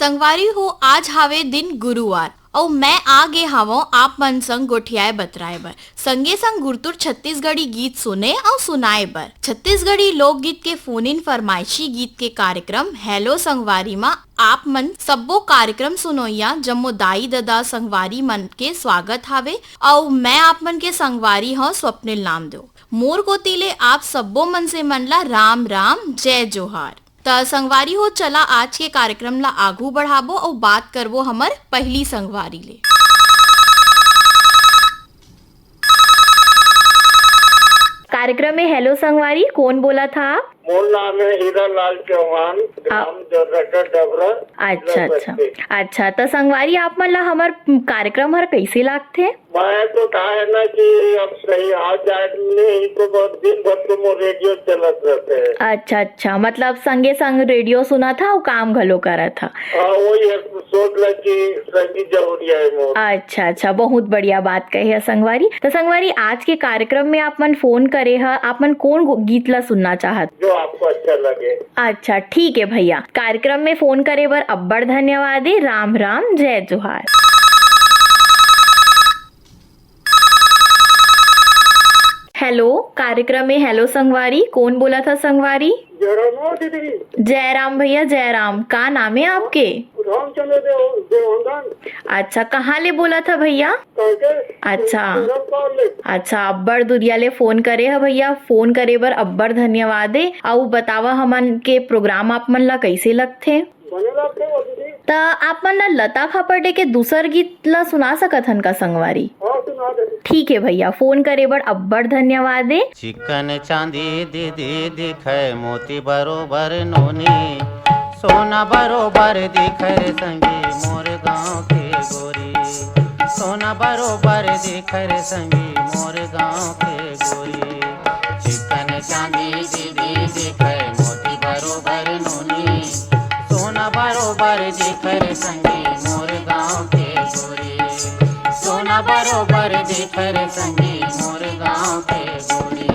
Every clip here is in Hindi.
संगवारी हो आज हावे दिन गुरुवार और मैं आगे हवो आप मन संग गोठियाए बतराए बर संगे संग गुरतुर छत्तीसगढ़ी गीत सुने और सुनाए बर छत्तीसगढ़ी लोकगीत के फोन इन फरमाइशी गीत के कार्यक्रम हेलो संगवारी मा आप मन सब्बो कार्यक्रम सुनोइया जम्मो दाई ददा संगवारी मन के स्वागत हावे और मैं आप मन के संगवारी हूँ स्वप्निल नाम दो मोर कोतीले आप सब्बो मन से मनला राम राम जय जोहार। त संगवारी हो चला आज के कार्यक्रम ला आगू बढ़ाबो और बात करबो हमर पहली संगवारी ले। कार्यक्रम में हेलो संगवारी कौन बोला था आप? मोर नाम है हीरा लाल चौहान, ग्राम जरटा डबरा। अच्छा तो संगवारी आप मन ला हमर कार्यक्रम हर कैसे लागथे? मैं तो कहा है ना कि अब सही आ जाए नहीं तो बहुत दिन भर तो मोर रेडियो चलत रहते है। अच्छा मतलब संगे संग रेडियो सुना था और काम घलो करा था। वही सोच ल कि संगीत जरूरी है मोर। अच्छा बहुत बढ़िया बात कही है संगवारी। तो संगवारी आज के कार्यक्रम में आप मन फोन करे है, आप मन कौन गीत ला सुनना चाहत? जो आपको अच्छा लगे। अच्छा ठीक है भैया, कार्यक्रम में फोन करे बर अब्बड़ धन्यवाद है। राम राम जय जोहार। हेलो कार्यक्रम में हेलो संगवारी कौन बोला था संगवारी? जयराम भैया जयराम, का नाम है आपके? रामचंद्र देव। अच्छा कहाँ ले बोला था भैया? अच्छा अब्बड़ दुरिया ले फोन करे है भैया, फोन करे बर अब्बड़ धन्यवाद है। और बतावा हमन के प्रोग्राम आप मन ला कैसे लगथे? त आप मन ला लता खापड़े के दूसर गीत ला सुना सकत हन का संगवारी? ठीक है भैया, फोन करे बर अब्बड़ धन्यवाद है। चिकन चांदी दीदी दिखे मोती बरोबर नोनी, सोना बरोबर दिखे रे संगी मोर गाँव के गोरी, सोना बरोबर दिखे रे संगी मोर गाँव के गोरी। चिकन चांदी दीदी दिखे मोती बरोबर नोनी, सोना बरोबर दिखे रे संगी मोर गाँव के गोरी, सोना बरोबर दिखे रे संगी मोर गाँव के गोरी।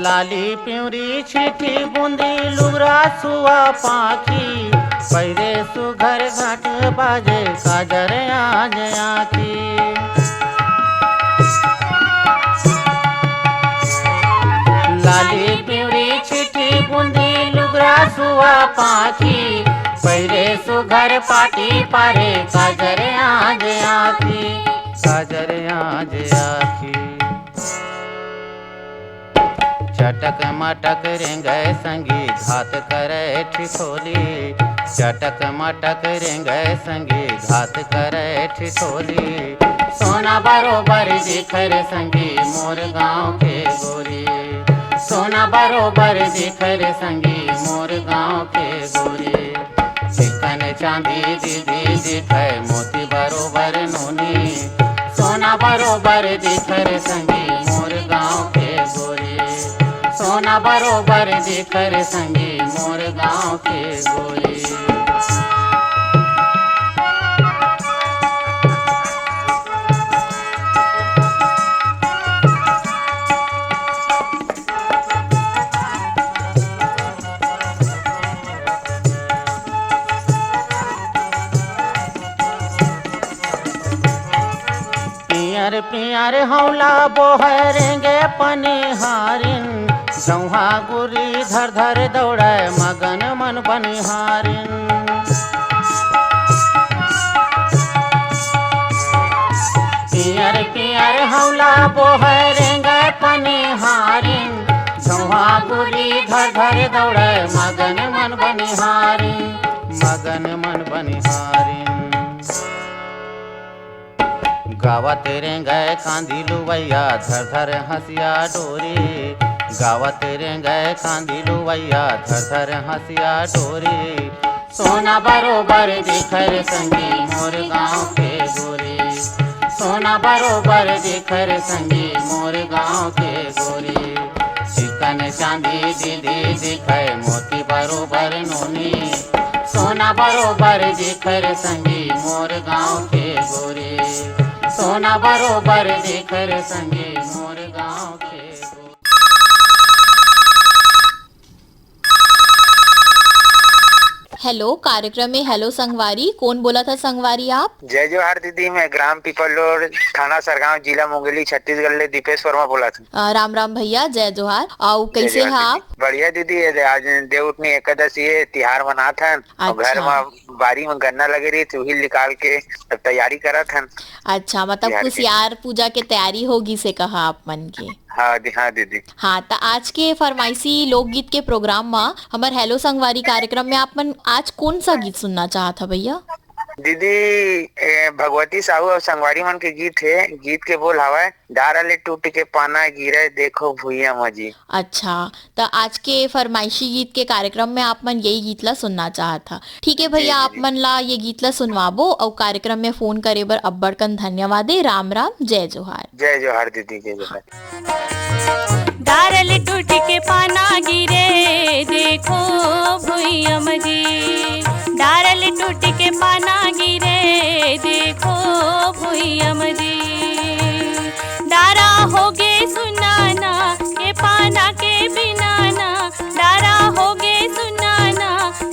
लाली प्यूरी छिटी बूंदी लुगरा सुआ पाखी, पैरे सुघर घाट बाजे काजर आज आखी। लाली प्यूरी छिटी बूंदी लुगरा सुआ पाखी, पैरे सुघर पाटी पारे काजर आज आखी, काजर आज आखी। चटक मटक रेंगे संगी घात करे ठिठोली, चटक मटक रेंगे संगी घात करे ठिठोली। सोना बरोबर दिखे रे संगी मोर गाँव के गोरी, सोना बरोबर दिखे रे संगी मोर गाँव के गोरी। चिकन चांदी दीदी दिखे मोती बरोबर नोनी, सोना बरोबर दिखे रे संगी मोर गाँव के गोरी, सोना बरोबर दिखे रे संगी मोर गाँव के गोरी। पियर पियर हौला बोहरेंगे पनिहारिन, जौहा गुरी धर धर दौड़े मगन मन बनिहारिन। पियर पियर हौला बोहरेंगे पनिहारिन, जौहा गुरी धर धर दौड़े मगन मन बनिहारिन, मगन मन बनिहारिन। गावत रेंगे कांदी लुवैया धर धर हंसिया डोरी, गावत रेंगे कांदी लुवैया धर धर हंसिया डोरी। सोना बरोबर दिखे रे संगी मोर गाँव के गोरी, सोना बरोबर दिखे रे संगी मोर गाँव के गोरी। चिकन सोन चांदी दीदी दिखे मोती बरोबर नूनी, सोना बरोबर दिखर संगी मोर गाँव के गोरे, सोना बरोबर दिखर संगी मोर गाँव के गोरे। हेलो, कार्यक्रम में हेलो संगवारी, कौन बोला था संगवारी आप? जय जोहार दीदी, मैं ग्राम पीपल रोड, थाना सरगांव, जिला मुंगेली, छत्तीसगढ़ ले दीपेश वर्मा बोला था। राम राम भैया, जय जोहार। और कैसे हैं आप? बढ़िया दीदी, आज देवउठनी एकादशी है, तिहार मना था। घर में बारी में गन्ना लगे रही थी, वही निकाल के तैयारी करा था। अच्छा, मतलब कुशियार पूजा के तैयारी होगी से कहा आप मन के। हाँ दीदी। हाँ, तो आज के फरमाइशी लोकगीत के प्रोग्राम में हमारे हेलो संगवारी कार्यक्रम में आप मन आज कौन सा गीत सुनना चाहता भैया? दीदी भगवती साहू और संगवारी मन के गीत है। गीत के बोल हवा डारले टूट के पाना गिरे देखो भुइया मजी। अच्छा, तो आज के फरमाइशी गीत के कार्यक्रम में आप मन यही गीत ला सुनना चाहता। ठीक है भैया, आप मन ला ये गीत ला सुनवाबो और कार्यक्रम में फोन करे बर अब्बड़कन धन्यवाद है। राम राम, जय जोहार। जय जोहार दीदी, जय जोहार। डारल टूट के पाना गिरे देखो भुइया मजी, डारल टूट के पाना गिरे देखो भुइया मजी, डारा होगे सुनाना ये पाना के बिना ना, डारा होगे सुनाना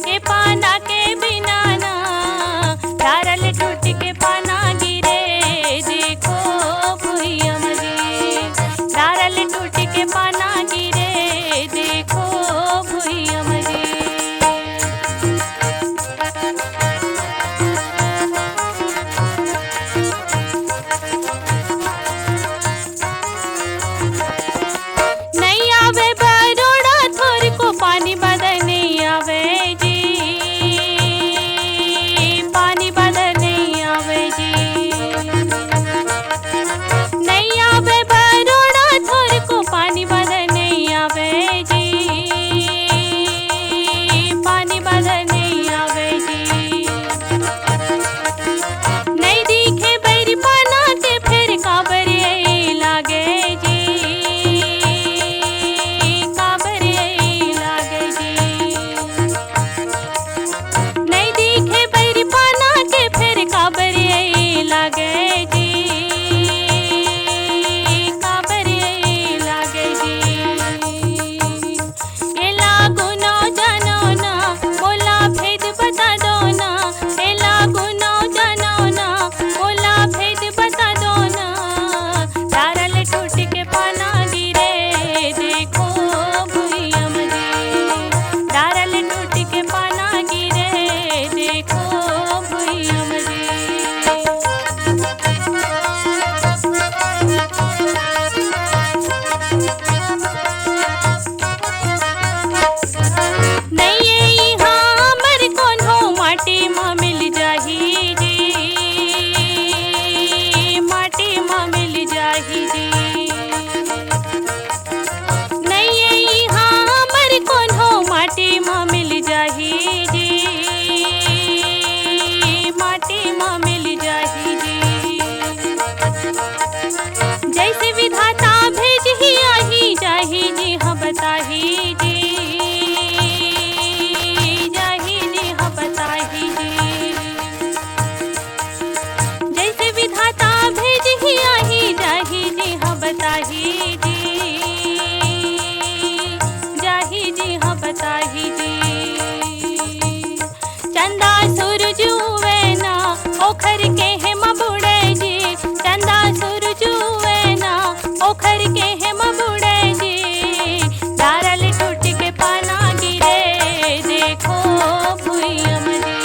ये पाना के बिना ना, डारल टूट के पाना गिरे देखो भुइया मजी, डारल टूट के पाना गिरे देखो भुइया मजी। नहीं आवे बरोड़ा थोर को पानी बदल नहीं आवे जी, पानी बदल नहीं आवे जी, नहीं आवे बरोड़ा थोर को पानी बदल नहीं आवे जी, पानी बदल नहीं आवे जी, नहीं दिखे बैरी पाना के फिर काबरे लागे जी, काबरे लागे जी, नहीं दिखे बैरी पाना के फिर काबरे लागे जी, काबरे लागे जी। ये लागू ना जानो ना बोला भेद बता दो ना, ये लागू ना जानो ना बोला भेद बता दो ना, डारल टूट के पाना गिरे देखो भुइया मजी, डारल टूट के पाना गिरे देखो भुइया मजी। नहीं ये हाँ मर कौन हो माटी माँ मिल जाही जी, माटी माँ मिल जाही जी, नहीं ये हाँ मर कौन हो माटी माँ मिल जाही जी, माटी माँ मिल जाही जी, जैसे विधाता भेज ही आही जाही जी हाँ बताही जी, जाही जी हाँ बताही जी, जैसे विधाता भेज ही आही जाही जी हाँ बताही जी, जाही जी हाँ बताही जी, चंदा सूरज उवे ना ओखर के है मबुड़े जी, चंदा सूरज उवे ना ओखर के है मबुड़े जी, डारल टूट के पाना गिरे देखो भुइया मजी,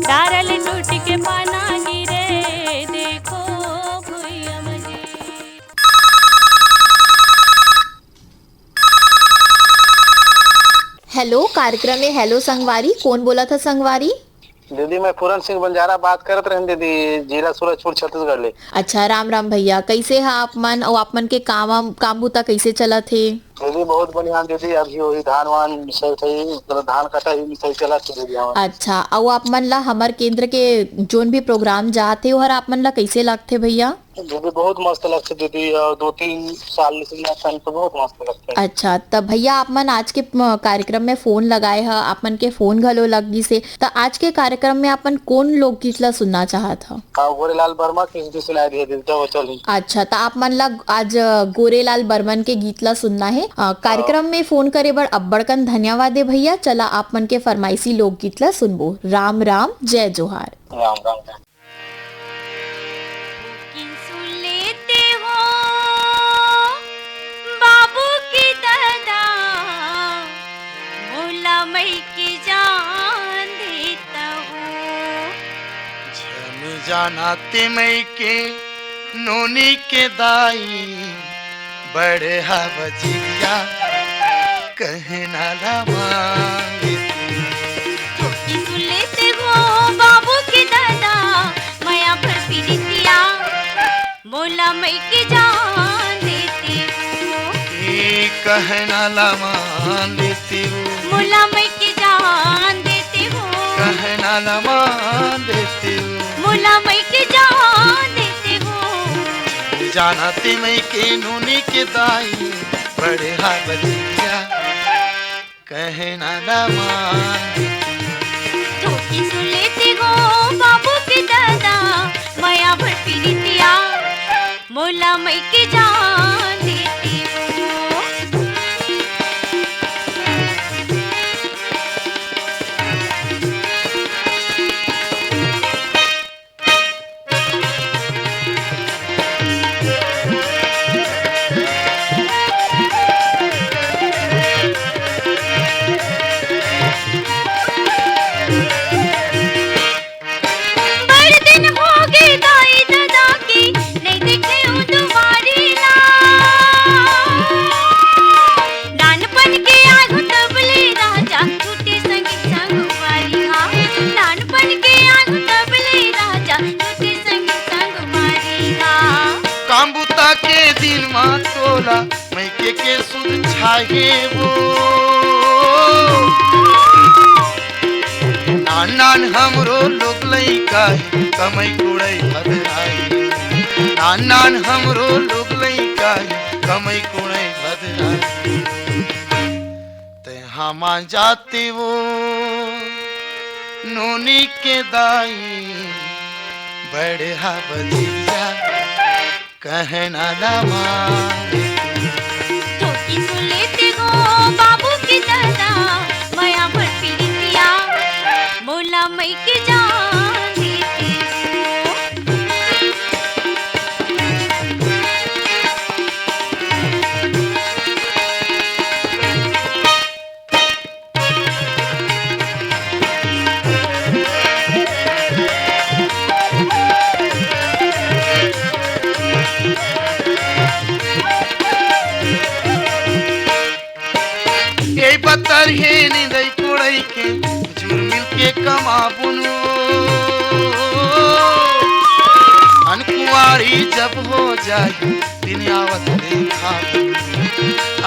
डारल टूट के पाना गिरे देखो भुइया मजी। हेलो, कार्यक्रम में हेलो संगवारी, कौन बोला था संगवारी? दीदी मैं पूरन सिंह बंजारा बात करत रहे दीदी, जिला सूरजपुर, छत्तीसगढ़ ले। अच्छा, राम राम भैया, कैसे हैं आप मन और आप मन के काम बूता कैसे चला थे? दीदी बहुत बढ़िया दीदी। अभी वही धान वान मिसाई थी, मतलब धान कटाई मिसाई चला थी दीदी हमारे। अच्छा, और आप मन ला हमर केंद्र के जोन भी प्रोग्राम जाते हो, हर आप मन ला कैसे लगते भैया? दीदी बहुत मस्त लगते दीदी, और 2-3 साल से तो बहुत मस्त लगते हैं। अच्छा, तब भैया आप मन आज के कार्यक्रम में फोन लगाए ह, आप मन के फोन घलो लगी से, तो आज के कार्यक्रम में अपन कौन लोकगीत ला सुनना चाहत ह? गोरेलाल वर्मा की हिंदी सुनाई दिए दीदी तो वो चली। अच्छा, तो आप मन ला आज गोरेलाल बर्मन के गीत ला सुनना है। कार्यक्रम में फोन करे बर अब्बड़कन धन्यवाद है भैया। चला आप मन के फरमाइशी लोकगीत ला सुनबो। राम राम, जय जोहार। राम राम राम। किन सुन लेते हो बाबू की दादा, भोला मई की जान देता हूँ। जन जाना ते मई के नोनी के दाई, बड़े हवजिया कहे नाला मांगे। किन सुन लेते हो बाबू की दादा, माया भर पीड़ितिया, भोला मई की जान देती हूँ। ये कहे नाला मान लेती हूँ, भोला मई की जान देती हूँ। कहे नाला मान लेती हूँ। भोला मई की जान देती हूँ। जाना ते मई के नोनी के दाई, बड़े हवजिया कहे नाला मान। धोखी सुन लेती हो बाबू की दादा, माया भर पीड़ितिया, भोला मई की जान देती हूँ। बड़े दिन हो गए दाई दादा की, नहीं देखे हूँ तुम्हारी लाज। नानपन के आगू तबले राजा, टूटे संगी संगवारी हाँ। नानपन के आगू तबले राजा, टूटे संगी संगवारी हाँ। काम्बुता के दिन माँ तोला मैं के सुध छाहे वो। नान नान हमरो लोग लइका कमई कुड़ई भदराई। नान नान हमरो लोग लइका कमई कुड़ई भदराई। ते हमा जाते वो नोनी के दाई, बड़े हवजिया कहना लमा। धोखी सुन लेते हो बाबू की दादा, माया भर पीड़ितिया, भोला मई की जान देती हूँ। ए पत्थर हे निदई कुड़ई के जुर मिल के कमाबुनु। अनकुआरी जब हो जाए दिन आवत देखा।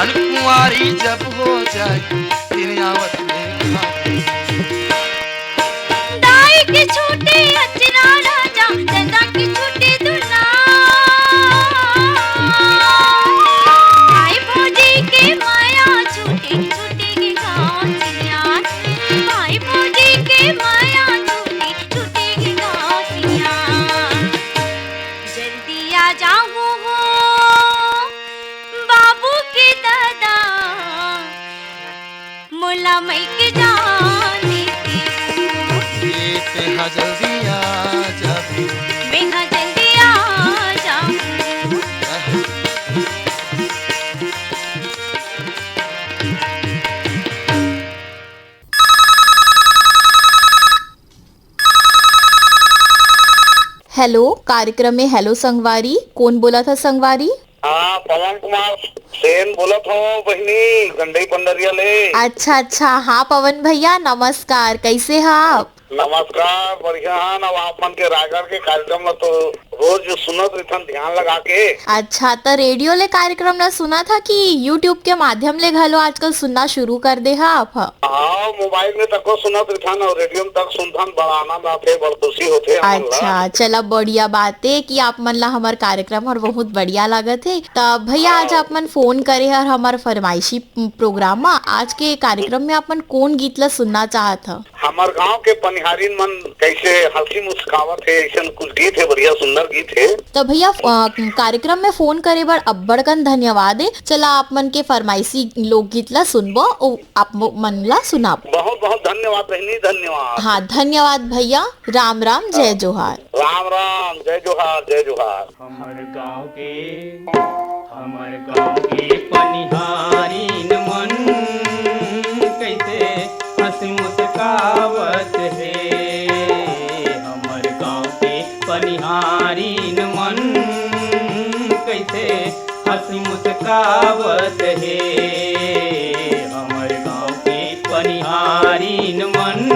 अनकुआरी जब हो जाए दिन आवत देखा। दाई की छूटी अचरा राजा, दादा की छूटी दुल्हा। भाई भौजी के माया छूटी, छूटेगी गाँसिया। भाई भौजी के माया छूटी, छूटेगी गाँसिया। जल्दी आ जाऊँ हो बाबू की दादा, मोला मई की जान देती हूँ। ये तेहा जल्दी आ जा। बेहा जल्दी आ जाऊँ। हेलो, कार्यक्रम में हेलो संगवारी, कौन बोला था संगवारी? हाँ, पवन कुमार सेन बोलत हूँ बहिनी, गंडई पंडरिया ले। अच्छा अच्छा, हाँ पवन भैया नमस्कार, कैसे हैं आप? नमस्कार, बढ़िया है ना। आप मन के रायगढ़ के कार्यक्रम में तो रोज सुनत रहथन ध्यान लगा के। अच्छा, तो रेडियो ले कार्यक्रम ला सुना था कि यूट्यूब के माध्यम ले घलो आजकल सुनना शुरू कर दे हा आप? हाँ, मोबाइल में तको सुनत रहथन और रेडियो में तक सुनथन, बड़ा आनंद आथे, बड़ खुशी होथे हमन ला। अच्छा, चला बढ़िया बात है कि आप मन ला हमार कार्यक्रम और बहुत बढ़िया लागत है। तब भैया आज आप मन फोन करे हर हमार फरमाइशी प्रोग्राम में, आज के कार्यक्रम में आप मन कौन गीत ला सुनना चाहत ह? हमार गांव के पनिहारीन मन कैसे हंसी मुस्कावत है, ऐसा कुछ गीत है, बढ़िया सुंदर गीत है। तो भैया कार्यक्रम में फोन करे बर अब्बड़कन धन्यवाद है। चला आप मन के फरमाइशी लोकगीत ला सुनबो और आप मन ला सुनाबो। बहुत बहुत धन्यवाद बहनी, धन्यवाद। हाँ, धन्यवाद भैया। राम राम, जय जोहार। राम राम, जय जोहार, जय जोहार। हमर गाँव के पनिहारी न मन कैसे हंसी मुस्कावत है। हमर गाँव के पनिहारी न मन कैसे हंसी मुस्कावत है। हमर गाँव के पनिहारी न मन।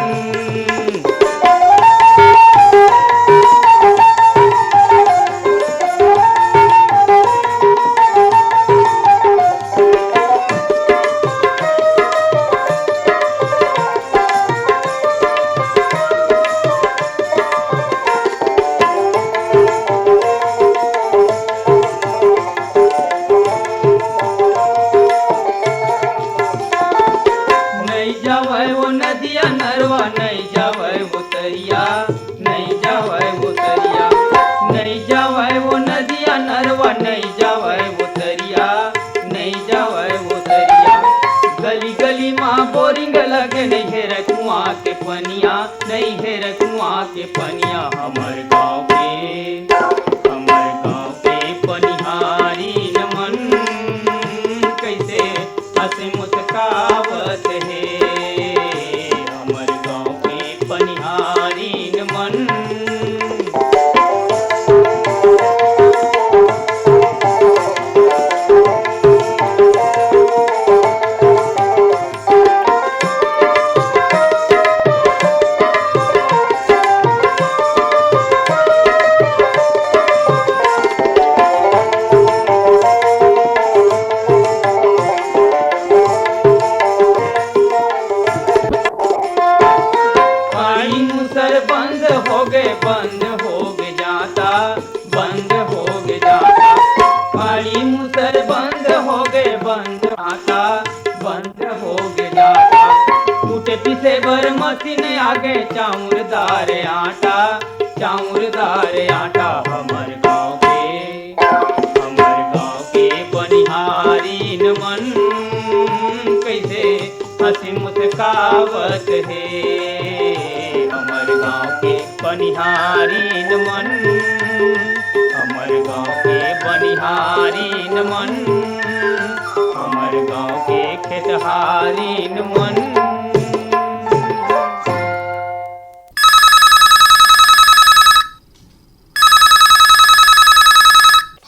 नहीं है रकुआ के पनिया। हमर गाँव के पनिहारी न मन कैसे हंसी मुस्कावत है। हमर गाँव के पनिहारी न मन। मशीन आगे चाउरदार आटा। हमर गाँव के बनिहारी न मन कैसे हंसी मुस्कावत है। हमर गाँव के बनिहारी न मन। हमर गाँव के बनिहारी न मन। हमर गाँव के खेतहारी न मन।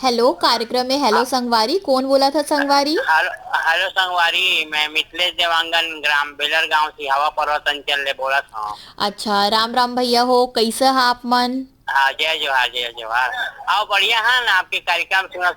हेलो, कार्यक्रम में हेलो संगवारी, कौन बोला था संगवारी? हेलो संगवारी, मैं मिथिलेश देवांगन ग्राम बेलर गांव सिहावा पर्वत अंचल ले बोला था। अच्छा, राम राम भैया हो, कैसे है आप मन? हाँ, जय जोहार, जय जोहार। आओ बढ़िया है ना, आपके कार्यक्रम सुना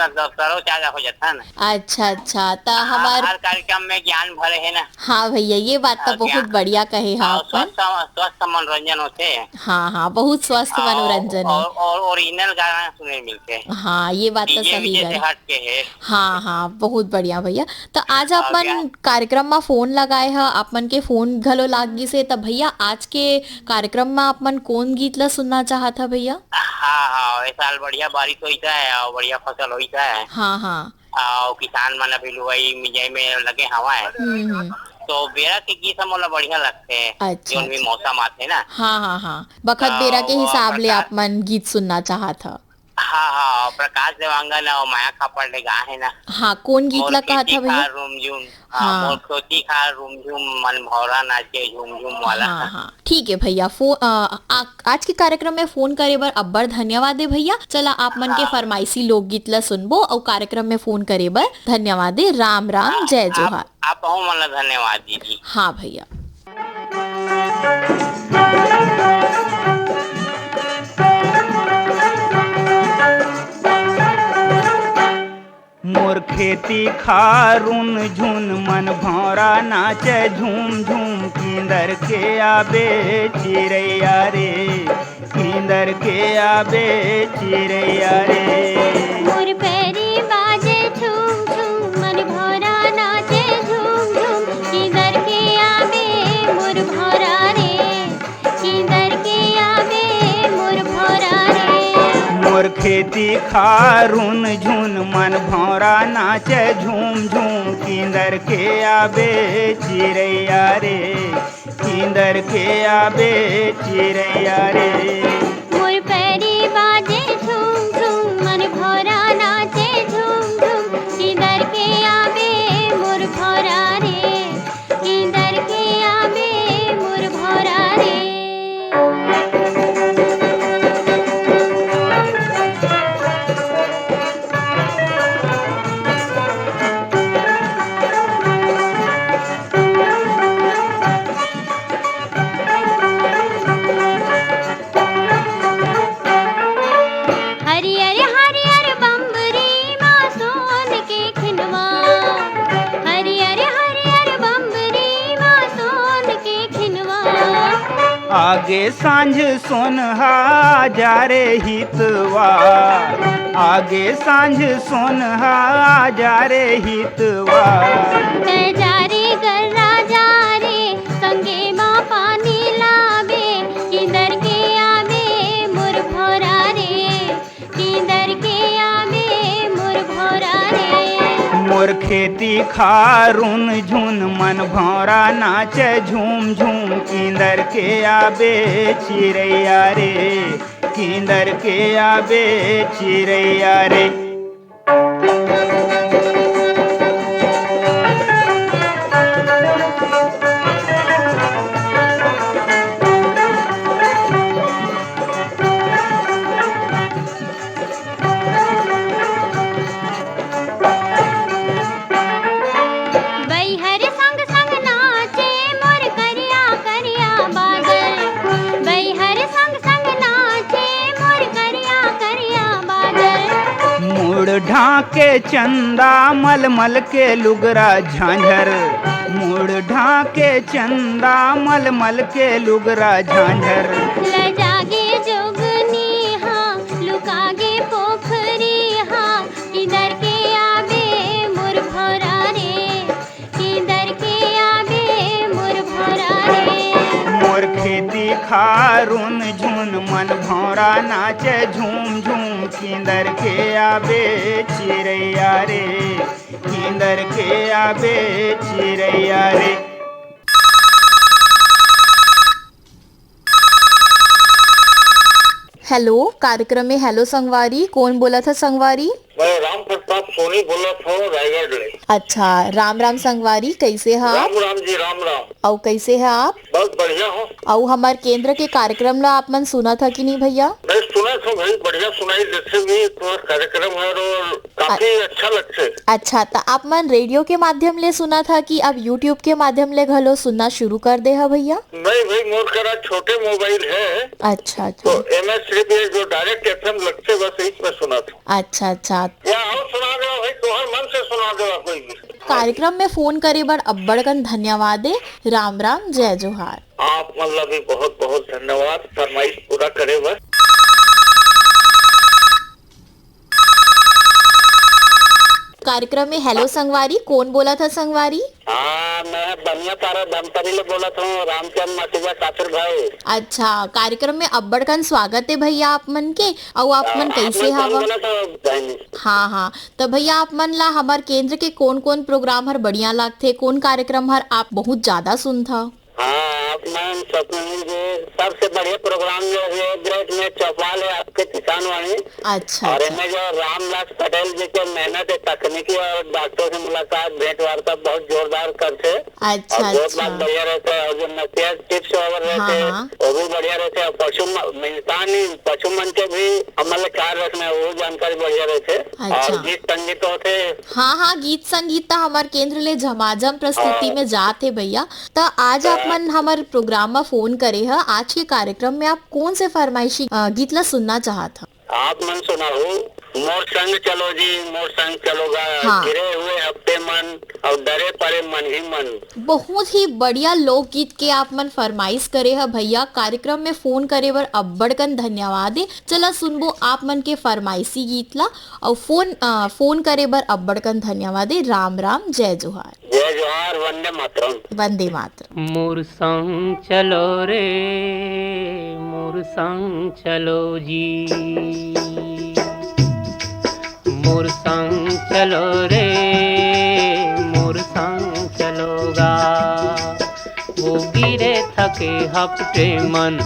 दफ्तरों चागा हो जाता है ना। अच्छा, तो हमारे हर कार्यक्रम में ज्ञान भरे है ना। हाँ भैया, ये बात तो बहुत बढ़िया कहे हैं आप। स्वस्थ मनोरंजन होते हैं। हाँ, बहुत स्वस्थ मनोरंजन है और ओरिजिनल गाना सुनने मिलते हैं। हाँ, ये बात तो सही है। हट के है। हाँ, बहुत बढ़िया भैया। तो आज आप मन कार्यक्रम में फोन लगाए है, आप मन के फोन घलो लागी से। तब भैया आज के कार्यक्रम में आप मन कौन गीत ला सुनना चाहता भैया? हाँ, इस साल बढ़िया बारिश होता है और बढ़िया फसल होता है। हाँ। और किसान मन अभी लुवाई मिजाई में लगे हवा है। तो बेरा के गीत मोला बढ़िया लगते हैं। अच्छा, जो भी मौसम आते ना। हाँ, बखत बेरा के हिसाब ले आप मन गीत सुनना चाहता। हाँ, प्रकाश देवांगन और माया खापर ले गा है ना। हाँ, कौन गीत ला कहा था भैया? हाँ, खेती खा रूम झूम मन भौरा नाचे झूम झूम वाला। हाँ, ठीक है भैया। आज के कार्यक्रम में फोन करे बर अब्बर धन्यवाद है भैया। चला आप मन के फरमाइशी लोकगीत ला सुनबो और कार्यक्रम में फोन करे बर धन्यवाद है। राम राम, जय जोहार। आप मन धन्यवाद दीदी। हाँ भैया। खेती खारुन झुन मन भौरा नाचे झूम झूम किंदर के आबे चिड़ैया रे, किंदर के आबे चिड़ैया रे। मोर पैरी बाजे झूम झूम मन भौरा नाचे झूम झूम किधर के आवे मोर भौरा रे, किधर के आवे मोर भौरा रे। मोर खेती खारुन झुन मन भौरा नाचे झूम झूम किंदर के आबे चिड़ैया रे, किंदर के आबे चिड़ैया रे। मोर पैरी बाजे झूम झूम मन भौरा नाचे झूम झूम किधर के आवे मोर भौरा रे, किधर के आवे मोर भौरा रे। हरियर हरियर बम्बरी माँ सोन के खिनवा, हरियर हरियर बम्बरी माँ सोन के खिनवा। आगे सांझ सोनहा जा रे हितवा, आगे सांझ सोनहा जा रे हितवा। जारे गर्रा जा रे संगे माँ पानी लावे, किधर के आवे मोर भौरा रे, किधर के आवे मोर भौरा रे। मोर खेती खारुन झुन मन भौरा नाचे झूम झूम किंदर के आबे चिड़ैया रे, किंदर के आबे चिड़ैया रे। बैहर संग संग नाचे मोर करिया करिया बादल, बैहर संग संग नाचे मोर करिया करिया बादल। मुड़ ढाके चंदा मलमल के लुगरा झांझर, मुड़ ढाके चंदा मलमल के लुगरा झांझर। लजागे जोगनी हाँ लुकागे पोखरी हाँ, किधर के आवे मोर भौरा रे, किधर के आवे मोर भौरा रे। मोर खेती खारुन झुन मन भौरा नाचे झूम झूम किंदर के आबे चिड़ैया रे, किंदर के आबे चिड़ैया रे। हेलो, कार्यक्रम में हेलो संगवारी, कौन बोला था संगवारी? मैं राम प्रताप सोनी बोला था रायगढ़ ले। अच्छा, राम राम संगवारी, कैसे हैं आप? राम राम जी, राम राम। और कैसे हैं आप? बहुत बढ़िया हो। और हमारे केंद्र के कार्यक्रम ला आप मन सुना था कि नहीं भैया? मैं सुना था भाई, बढ़िया सुनाई देते भी तुम्हारा कार्यक्रम है और काफी अच्छा लगते। अच्छा, तो आप मन रेडियो के माध्यम ले सुना था कि अब यूट्यूब के माध्यम ले घलो सुनना शुरू कर दे है भैया? नहीं भाई, मोर करा छोटे मोबाइल है। अच्छा तो अच्छा एमएस सिर्फ ये जो डायरेक्ट एफएम लगते बस यही पे सुना था। अच्छा अच्छा। या और सुना दो भाई, तुम्हारे मन से सुना दो कोई भी। कार्यक्रम में फोन करे बर अब्बड़कन धन्यवाद है। राम राम, जय जोहार। आप मतलब भी बहुत बहुत धन्यवाद फरमाइश पूरा करे बस। कार्यक्रम में हेलो संगवारी, कौन बोला था संगवारी? हाँ, मैं बनिया तारा धमतरी ले बोला था, रामचंद्र मासिया सासुर भाई। अच्छा, कार्यक्रम में अब्बड़कन स्वागत है भैया आप मन के। और आप मन कैसे हवा? हाँ हाँ, तो भैया आप मन ला हमार केंद्र के कौन कौन प्रोग्राम हर बढ़िया लागथे, कौन कार्यक्रम हर आप बहुत ज्यादा सुनथा? हाँ, मैम सबसे बढ़िया प्रोग्राम जो है ग्रेट में चौपाल है आपके किसान वाणी। अच्छा और अच्छा। इनमें जो रामदास पटेल जी के मेहनत है, तकनीकी और डॉक्टरों से मुलाकात, भेंट वार्ता बहुत जोरदार करते। अच्छा और बहुत अच्छा। बात बढ़िया रहते हैं। और जो नतिया टिप्स ओवर रहते हाँ, हाँ। वो भी बढ़िया रहते हैं। पशु मन के भी हमारे ख्याल रखना वो जानकारी बढ़िया रहते। अच्छा। और गीत संगीत होते। हाँ हाँ, गीत संगीत तो हमारे केंद्र ले झमाझम प्रस्तुति में जाते भैया। तो आज आप मन हमारे प्रोग्राम में फोन करे है। आज के कार्यक्रम में आप कौन से फरमाइशी गीत ला सुनना चाहत? आप मन सुनाओ, मोर संग चलो जी, मोर संग चलोगा। हाँ। गिरे हुए हफ्ते मन और डरे पड़े मन ही मन। बहुत ही बढ़िया लोकगीत के आप मन फरमाइश करे है भैया। कार्यक्रम में फोन करे बर अब्बड़कन धन्यवाद है। चला सुनबो आप मन के फरमाइशी गीत ला और फोन करे बर अब्बड़कन धन्यवाद है। राम राम, जय जोहार। जय जोहार, वंदे मातरम। वंदे मातरम। मोर संग चलो रे, मोर संग चलो जी, मोर संग चलो रे, मोर संग चलोगा। वो गिरे थके हपटे मन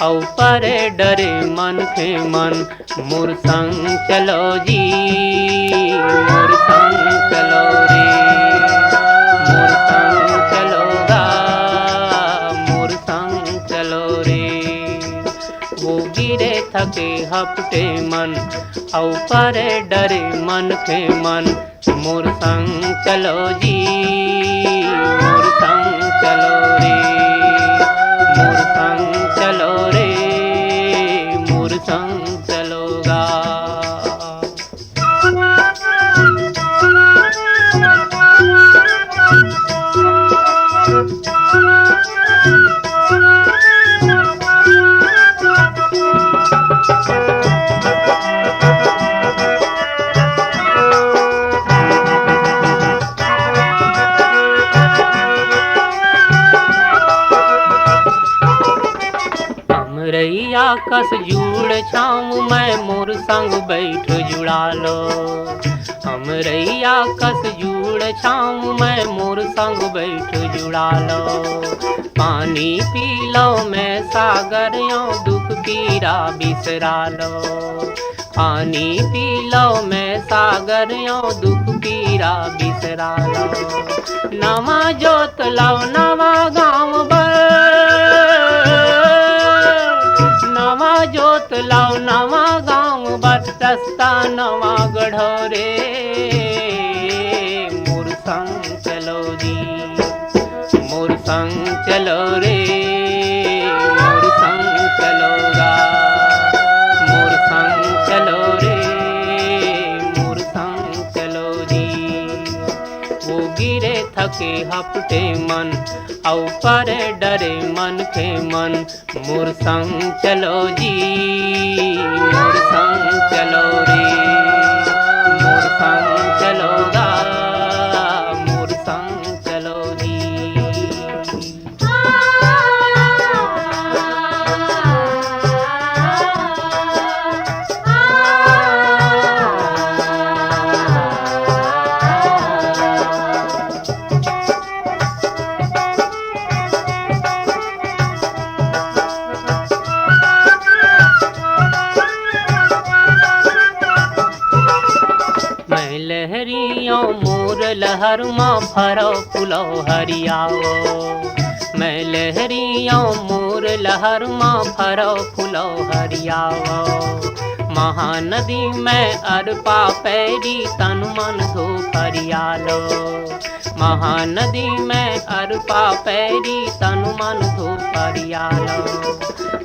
औ परे डरे मन के मन। मोर संग चलो जी, मोर संग चलो रे, मोर संग चलोगा, मोर संग चलो रे। वो गिरे थके हपटे मन औ परे डरे मन के मन। मोर संग चलो जी, मोर संग चलो रे, मोर संग चलो रे, मोर संग चलोगा। हमरैया कस जुड़ छाऊं मैं, मोर संग बैठ जुड़ा लो। हमरैया कस जुड़ छाऊं मैं, मोर संग बैठ जुड़ा लो। पानी पी लो मैं सागर यो, दुख पीरा बिसरा लो। पानी पी लो मैं सागर यो, दुख पीरा बिसरा लो। नवा जोत लाओ नवा गाँव बर, नवा जोत लाओ नवा गाँव बर, रास्ता नवा गढ़ो रे। मोर संग चलो जी, मोर संग चलो रे, मोर संग चलोगा। मोर संग चलो रे, मोर संग चलो जी। वो गिरे थके हपटे मन औ परे डरे मन के मन। मोर संग चलो जी, मोर संग चलो रे, मोर संग चलोगा, मोर संग चलो जी। लहरियों मोर लहर माँ भरो फुलो हरियाओ। मैं लहरियों मोर लहर माँ भरो फुलो हरियाओ। महानदी में अरपा पैरी तन मन धो फरियालो। महानदी में अरपा पैरी तन मन धो फरियालो।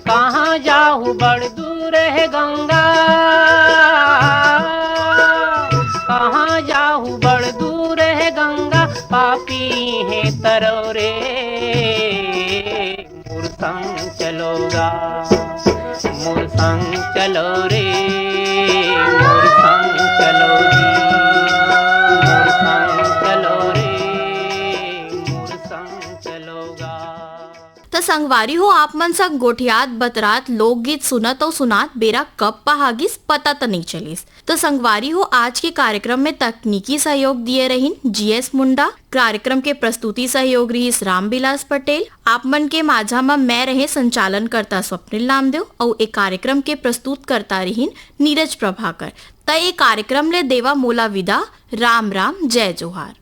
कहाँ जाहू बड़ दूर है गंगा, कहाँ जाहू बड़ दूर है गंगा, पापी है तरोरे। मोर संग चलोगा, मोर संग चलो रे, मोर संग चलो रे, मोर संग चलो रे, मोर संग चलोगा। तो संगवारी हो आप मन संग गोठियात बतरात लोकगीत सुनत और सुनात बेरा कब पहागिस पता तो नहीं चलिस। तो संगवारी हो आज के कार्यक्रम में तकनीकी सहयोग दिए रहीन GS मुंडा। कार्यक्रम के प्रस्तुति सहयोग रही रामविलास पटेल। आप मन के माझा में मैं रहे संचालन करता स्वप्निल नामदेव और एक कार्यक्रम के प्रस्तुत करता रहीन नीरज प्रभाकर। त ये कार्यक्रम ले देवा मोला विदा। राम राम, जय जोहार।